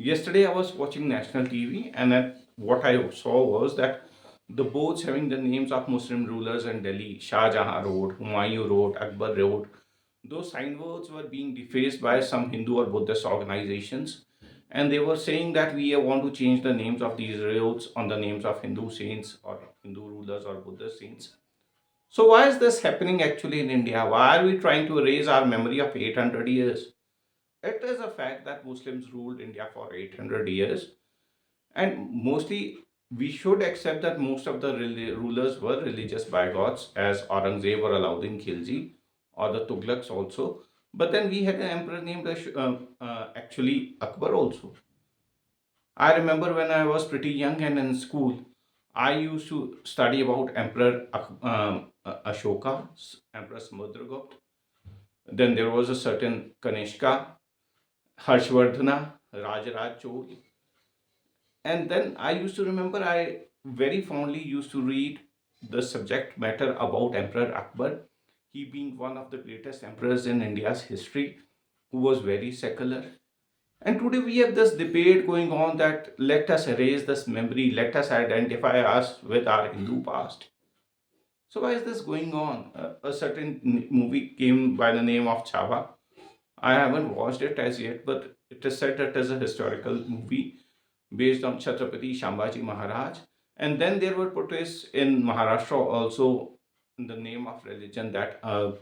Yesterday, I was watching national TV, and what I saw was that the boards having the names of Muslim rulers in Delhi, Shah Jahan Road, Humayun Road, Akbar Road, those signboards were being defaced by some Hindu or Buddhist organizations. And they were saying that we want to change the names of these roads on the names of Hindu saints or Hindu rulers or Buddhist saints. So, why is this happening actually in India? Why are we trying to erase our memory of 800 years? It is a fact that Muslims ruled India for 800 years, and mostly we should accept that most of the rulers were religious bigots, as Aurangzeb or Alauddin Khilji or the Tughlaqs also. But then we had an emperor named actually Akbar also. I remember when I was pretty young and in school, I used to study about Emperor Ashoka, Emperor Samudragupta. Then there was a certain Kanishka, Harshvardhana, Rajaraj Chol. And then I used to remember I very fondly used to read the subject matter about Emperor Akbar, he being one of the greatest emperors in India's history, who was very secular. And today we have this debate going on that let us erase this memory, let us identify us with our Hindu past. So why is this going on? A certain movie came by the name of Chava. I haven't watched it as yet, but it is said that it is a historical movie based on Chhatrapati Shambhaji Maharaj. And then there were protests in Maharashtra also in the name of religion that a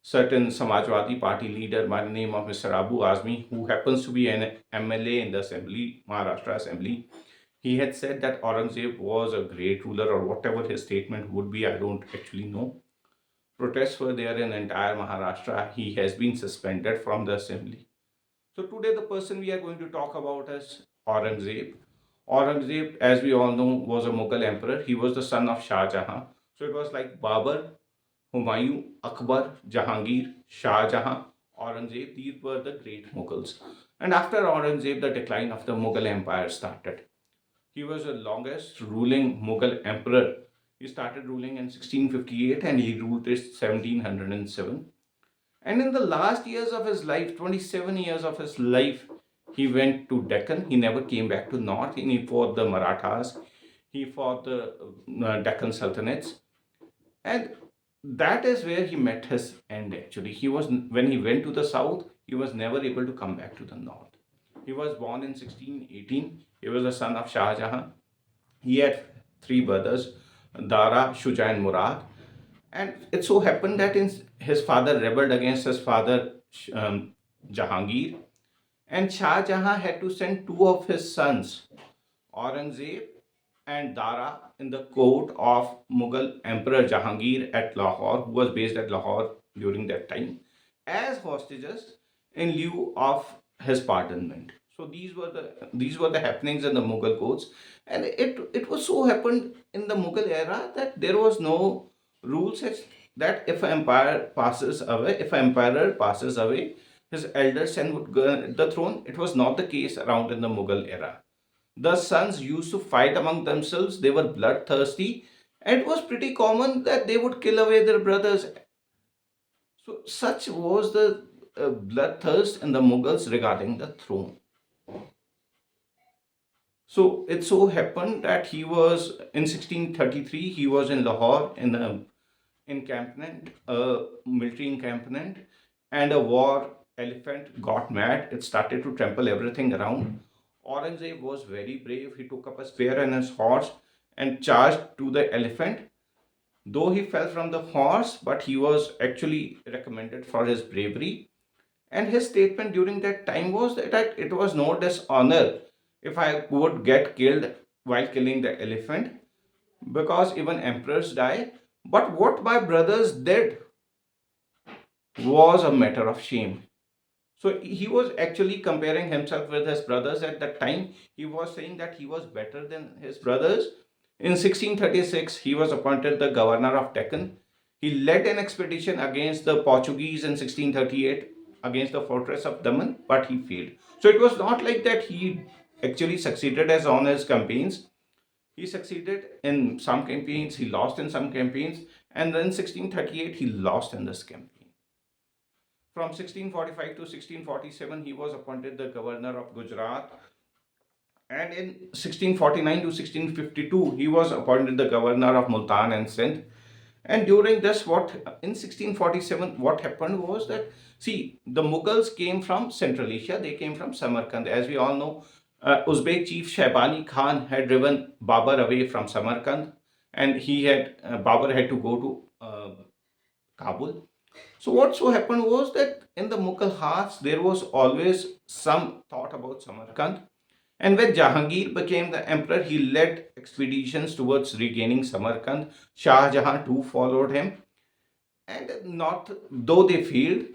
certain Samajwadi Party leader by the name of Mr. Abu Azmi, who happens to be an MLA in the assembly, Maharashtra assembly, he had said that Aurangzeb was a great ruler or whatever his statement would be, I don't actually know. Protests were there in entire Maharashtra. He has been suspended from the assembly. So today the person we are going to talk about is Aurangzeb. Aurangzeb, as we all know, was a Mughal emperor. He was the son of Shah Jahan. So it was like Babur, Humayun, Akbar, Jahangir, Shah Jahan, Aurangzeb. These were the great Mughals. And after Aurangzeb, the decline of the Mughal empire started. He was the longest ruling Mughal emperor. He started ruling in 1658 and he ruled till 1707. And in the last years of his life, 27 years of his life, he went to Deccan. He never came back to North. And he fought the Marathas. He fought the Deccan Sultanates. And that is where he met his end actually. When he went to the south, he was never able to come back to the north. He was born in 1618. He was the son of Shah Jahan. He had three brothers, Dara, Shuja, and Murad. And it so happened that his father rebelled against his father Jahangir, and Shah Jahan had to send two of his sons, Aurangzeb and Dara, in the court of Mughal Emperor Jahangir at Lahore, who was based at Lahore during that time, as hostages in lieu of his pardonment. So these were the happenings in the Mughal courts, and it was so happened in the Mughal era that there was no rule such that if an emperor passes away, his elder son would go the throne. It was not the case around in the Mughal era. The sons used to fight among themselves. They were bloodthirsty, and it was pretty common that they would kill away their brothers. So such was the bloodthirst in the Mughals regarding the throne. So it so happened that he was in 1633. He was in Lahore in a encampment, a military encampment, and a war elephant got mad. It started to trample everything around. Aurangzeb was very brave. He took up a spear and his horse and charged to the elephant. Though he fell from the horse, but he was actually recommended for his bravery. And his statement during that time was that it was no dishonor if I would get killed while killing the elephant, because even emperors die. But what my brothers did was a matter of shame. So he was actually comparing himself with his brothers at that time. He was saying that he was better than his brothers. In 1636, he was appointed the governor of Deccan. He led an expedition against the Portuguese in 1638 against the fortress of Daman, but he failed. So it was not like that he actually succeeded as on his campaigns. He succeeded in some campaigns, he lost in some campaigns, and then 1638 he lost in this campaign. From 1645 to 1647, he was appointed the governor of Gujarat. And in 1649 to 1652, he was appointed the governor of Multan and Sindh. And during this, what in 1647, what happened was that, see, the Mughals came from Central Asia. They came from Samarkand. As we all know, Uzbek chief Shaibani Khan had driven Babur away from Samarkand, and Babur had to go to Kabul. So what so happened was that in the Mughal hearts there was always some thought about Samarkand. And when Jahangir became the emperor, he led expeditions towards regaining Samarkand. Shah Jahan too followed him, and not though they failed,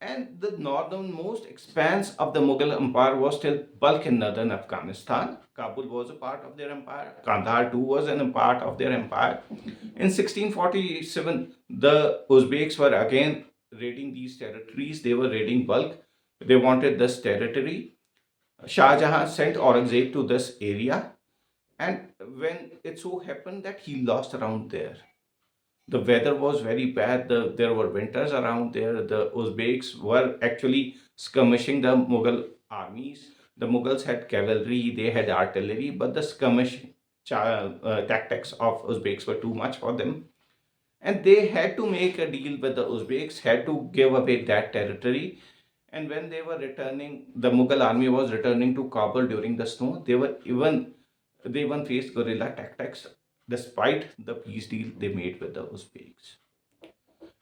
and the northernmost expanse of the Mughal Empire was still bulk in northern Afghanistan. Kabul was a part of their empire. Kandahar too was a part of their empire. In 1647, the Uzbeks were again raiding these territories. They were raiding bulk. They wanted this territory. Shah Jahan sent Aurangzeb to this area, and when it so happened that he lost around there, the weather was very bad. There were winters around there. The Uzbeks were actually skirmishing the Mughal armies. The Mughals had cavalry, they had artillery, but the tactics of Uzbeks were too much for them. And they had to make a deal with the Uzbeks, had to give away that territory. And when they were returning, the Mughal army was returning to Kabul during the snow. They even faced guerrilla tactics despite the peace deal they made with the Uzbeks.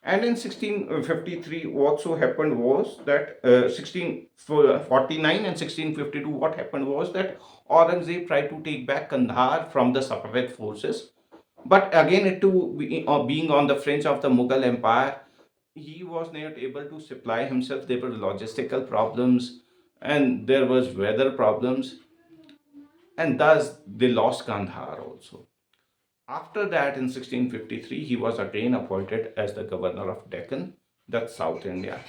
And in 1653, what so happened was that 1649 and 1652, what happened was that Aurangzeb tried to take back Kandahar from the Safavid forces. But again, being on the fringe of the Mughal Empire, he was not able to supply himself. There were logistical problems and there was weather problems, and thus they lost Kandahar also. After that, in 1653, he was again appointed as the governor of Deccan, that's South India.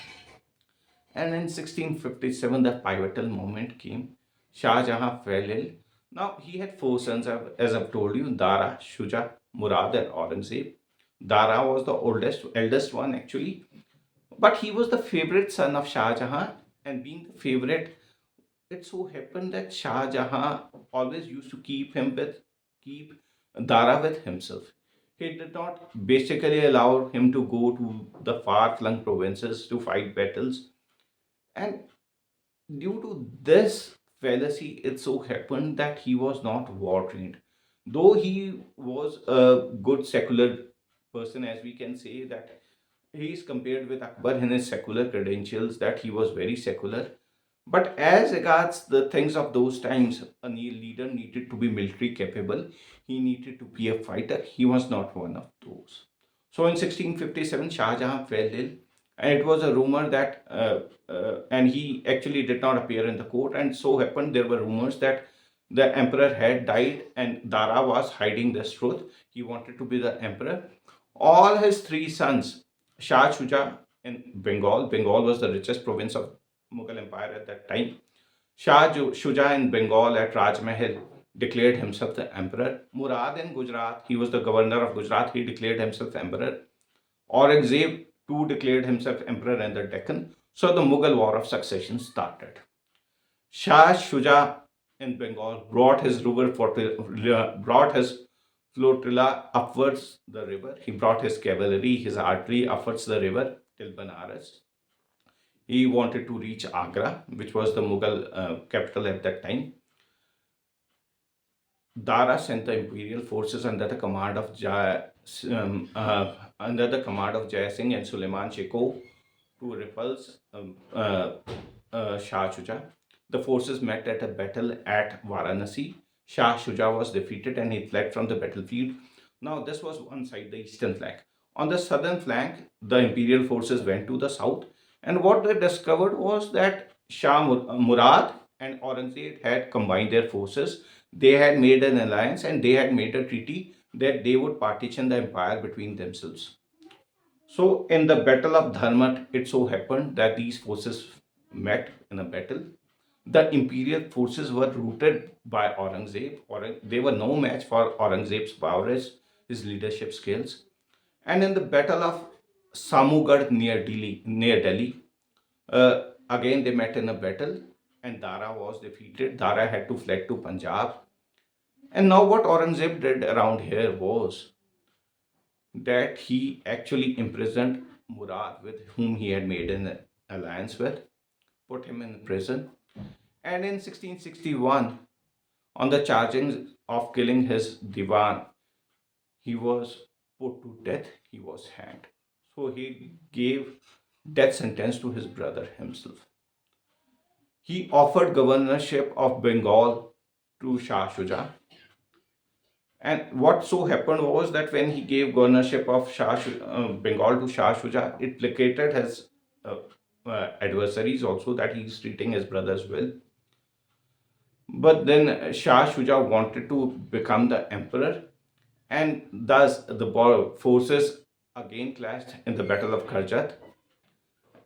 And in 1657, the pivotal moment came. Shah Jahan fell ill. Now, he had four sons, as I've told you: Dara, Shuja, Murad, and Aurangzeb. Dara was the eldest one actually, but he was the favorite son of Shah Jahan. And being the favorite, it so happened that Shah Jahan always used to keep Dara with himself. He did not basically allow him to go to the far flung provinces to fight battles. And due to this fallacy, it so happened that he was not war trained. Though he was a good secular person, as we can say that he is compared with Akbar in his secular credentials, that he was very secular. But as regards the things of those times, a leader needed to be military capable. He needed to be a fighter. He was not one of those. So in 1657, Shah Jahan fell ill, and it was a rumor that, and he actually did not appear in the court. And so happened there were rumors that the emperor had died, and Dara was hiding this truth. He wanted to be the emperor. All his three sons, Shah Shuja in Bengal was the richest province of Mughal Empire at that time. Shuja in Bengal at Rajmahal declared himself the emperor. Murad in Gujarat, he was the governor of Gujarat, he declared himself emperor. Aurangzeb too declared himself emperor in the Deccan. So the Mughal War of Succession started. Shah Shuja in Bengal brought his flotilla upwards the river. He brought his cavalry, his artillery upwards the river till Banaras. He wanted to reach Agra, which was the Mughal capital at that time. Dara sent the imperial forces under the command of Jai Singh and Suleiman Shikoh to repulse Shah Shuja. The forces met at a battle at Varanasi. Shah Shuja was defeated and he fled from the battlefield. Now, this was one side, the eastern flank. On the southern flank, the imperial forces went to the south, and what they discovered was that Murad and Aurangzeb had combined their forces. They had made an alliance and they had made a treaty that they would partition the empire between themselves. So, in the Battle of Dharmat, it so happened that these forces met in a battle. The imperial forces were routed by Aurangzeb. They were no match for Aurangzeb's prowess, his leadership skills. And in the Battle of Samugad near Delhi, again they met in a battle. and Dara was defeated. Dara had to flee to Punjab. And now, what Aurangzeb did around here was that he actually imprisoned Murad, with whom he had made an alliance with, put him in prison. And in 1661, on the charging of killing his Diwan, he was put to death, he was hanged. So he gave death sentence to his brother himself. He offered governorship of Bengal to Shah Shuja. And what so happened was that when he gave governorship of Bengal to Shah Shuja, it placated his adversaries also, that he is treating his brothers well. But then Shah Shuja wanted to become the emperor, and thus the forces again clashed in the Battle of Karjat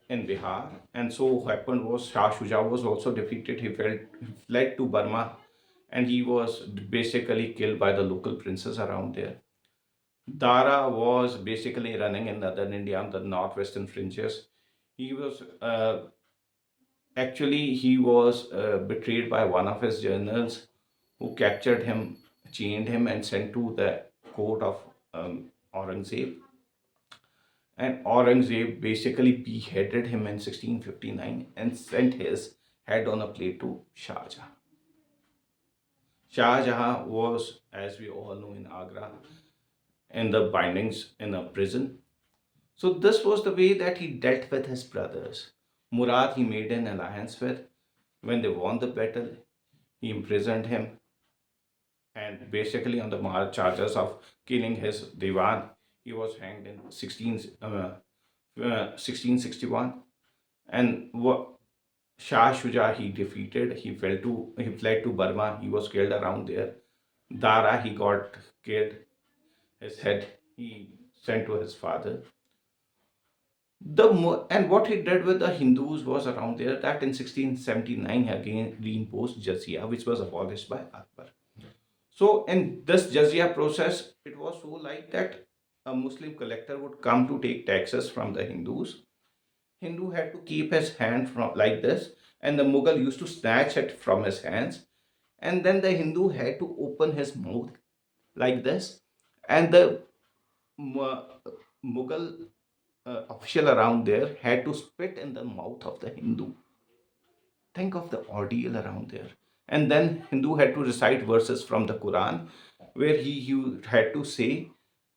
in Bihar. And so what happened was Shah Shuja was also defeated. He fled to Burma, and he was basically killed by the local princes around there. Dara was basically running in northern India on the northwestern fringes. He was betrayed by one of his generals, who captured him, chained him, and sent to the court of Aurangzeb. And Aurangzeb basically beheaded him in 1659 and sent his head on a plate to Shah Jahan. Shah Jahan was, as we all know, in Agra, in the bindings in a prison. So this was the way that he dealt with his brothers. Murad he made an alliance with. When they won the battle, he imprisoned him, and basically on the charges of killing his Diwan, he was hanged in 1661. And Shah Shuja he defeated. He fled to Burma. He was killed around there. Dara he got killed. His head he sent to his father. And what he did with the Hindus was around there, that in 1679 he again reimposed jizya, which was abolished by Akbar. So in this jizya process, it was so like that a Muslim collector would come to take taxes from the Hindus. Hindu had to keep his hand from like this, and the Mughal used to snatch it from his hands, and then the Hindu had to open his mouth like this, and the Mughal official around there had to spit in the mouth of the Hindu. Think of the ordeal around there. And then Hindu had to recite verses from the Quran, where he had to say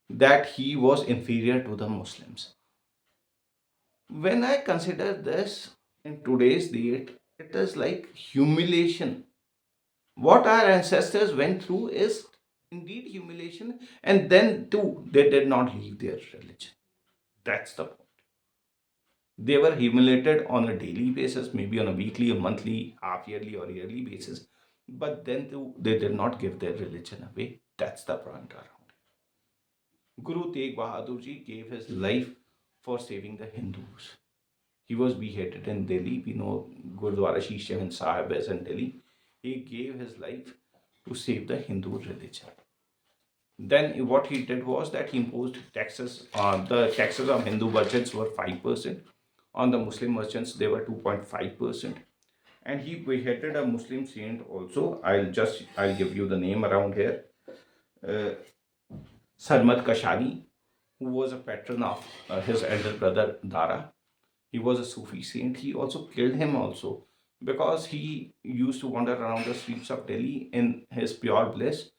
that he was inferior to the Muslims. When I consider this in today's date, it is like humiliation. What our ancestors went through is indeed humiliation, and then too, they did not leave their religion. That's the point. They were humiliated on a daily basis, maybe on a weekly, a monthly, half yearly, or yearly basis. But then too, they did not give their religion away. That's the point around. Guru Tegh Bahadur Ji gave his life for saving the Hindus. He was beheaded in Delhi. We know Gurdwara Sheesh Sahib is in Delhi. He gave his life to save the Hindu religion. Then what he did was that he imposed taxes. The taxes on Hindu merchants were 5%. On the Muslim merchants, they were 2.5%. And he beheaded a Muslim saint also. I'll give you the name around here. Uh, Sarmat Kashani, who was a patron of his elder brother Dara. He was a Sufi saint. He also killed him also, because he used to wander around the streets of Delhi in his pure bliss,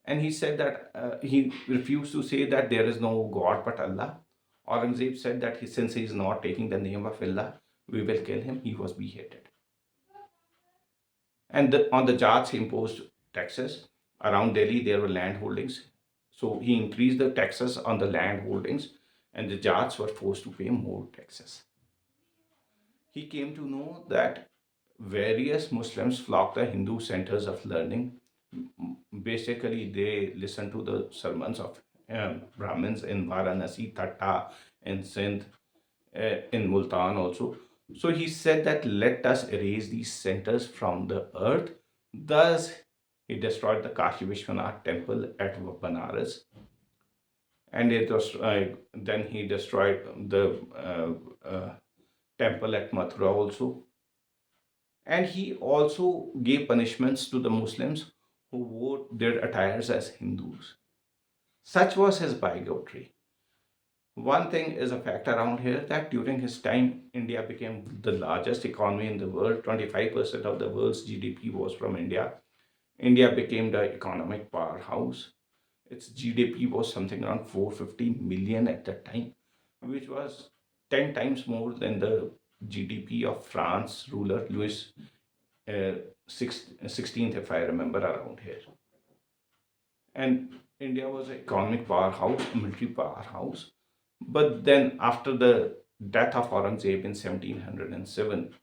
and he said that he refused to say that there is no God but Allah. Aurangzeb said that since he is not taking the name of Allah, we will kill him. He was beheaded. And on the Jats, he imposed taxes. Around Delhi, there were land holdings. So he increased the taxes on the land holdings, and the Jats were forced to pay more taxes. He came to know that various Muslims flocked the Hindu centers of learning. Basically, they listened to the sermons of Brahmins in Varanasi, Thatta, in Sindh, in Multan also. So he said that let us erase these centers from the earth. Thus, he destroyed the Kashi Vishwanath temple at Banaras, and then he destroyed the temple at Mathura also. And he also gave punishments to the Muslims who wore their attires as Hindus. Such was his bigotry. One thing is a fact around here that during his time, India became the largest economy in the world. 25% of the world's GDP was from India. India became the economic powerhouse. Its GDP was something around 450 million at that time, which was 10 times more than the GDP of France ruler Louis uh, 16th, if I remember around here. And India was an economic powerhouse, a military powerhouse. But then, after the death of Aurangzeb in 1707,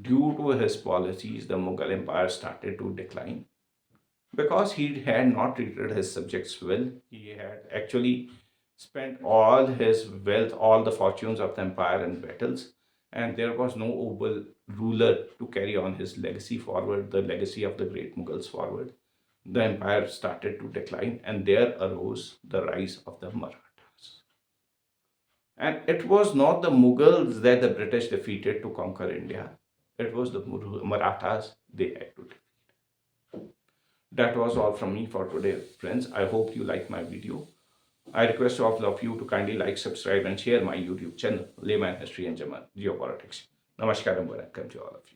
due to his policies, the Mughal Empire started to decline because he had not treated his subjects well. He had actually spent all his wealth, all the fortunes of the empire in battles, and there was no able ruler to carry on his legacy forward, the legacy of the great Mughals forward. The empire started to decline, and there arose the rise of the Marathas. And it was not the Mughals that the British defeated to conquer India, it was the Marathas they had to defeat. That was all from me for today, friends. I hope you like my video. I request all of you to kindly like, subscribe, and share my YouTube channel, Layman History and Geopolitics. Namaskar and welcome to all of you.